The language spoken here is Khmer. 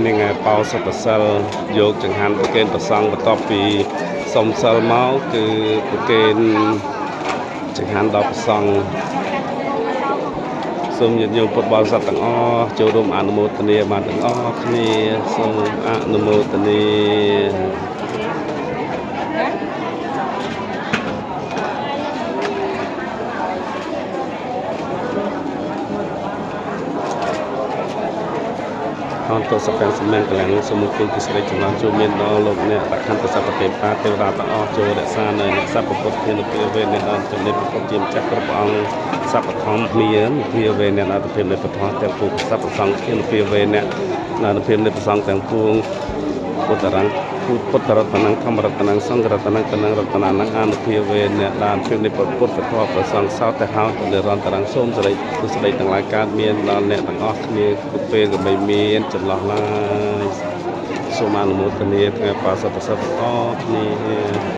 នឹងបោសតសិលយកចង្ហាន់ប្រគេនប្រសង់បន្ទាប់ពីសុំសិលមកគឺប្រគេនចង្ហាន់ដល់ប្រសង់សូមញាតិញោមពុទ្ធបរិស័ទទាំងអស់ចូលរួមអនុមោទនាបានទាំងអស់គ្នាសូមអនុមោទនាអន្តរសព្ទសម្មានកលាំងសូមគុណពិសេសចំណងជួបមានដល់លោកអ្នកបខੰតសព្ទទេវតាទេវតាទាំងអស់ចូលរក្សានៅអ្នកសព្វពុទ្ធធានភាវេអ្នកដល់ចំណេះពុទ្ធជាម្ចាស់គ្រប់ព្រះអង្គសព្វធម្មមានភាវេអ្នកអត្តភិបនៃពធទាំងពួងសព្វសង្ឃធានភាវេអ្នកនៅភិបនៃប្រសង្ឃទាំងពួងពុទ្ធរੰពុទ្ធរតនធម្មរតនសង្ឃរតនតនរតនអនុភាវេអ្នកដានភិបនៃពុទ្ធធម៌ប្រសង្ឃសោតហោនិរន្តរសូមសិរីទុស្ដីទាំងឡាយកើតមានដល់អ្នកទាំងអស់គ្នាគ្រប់ពេលក៏មិនមានចន្លោះឡើយសូមអនុមោទនាថ្ងៃបោសតសិលទាំងអស់គ្នា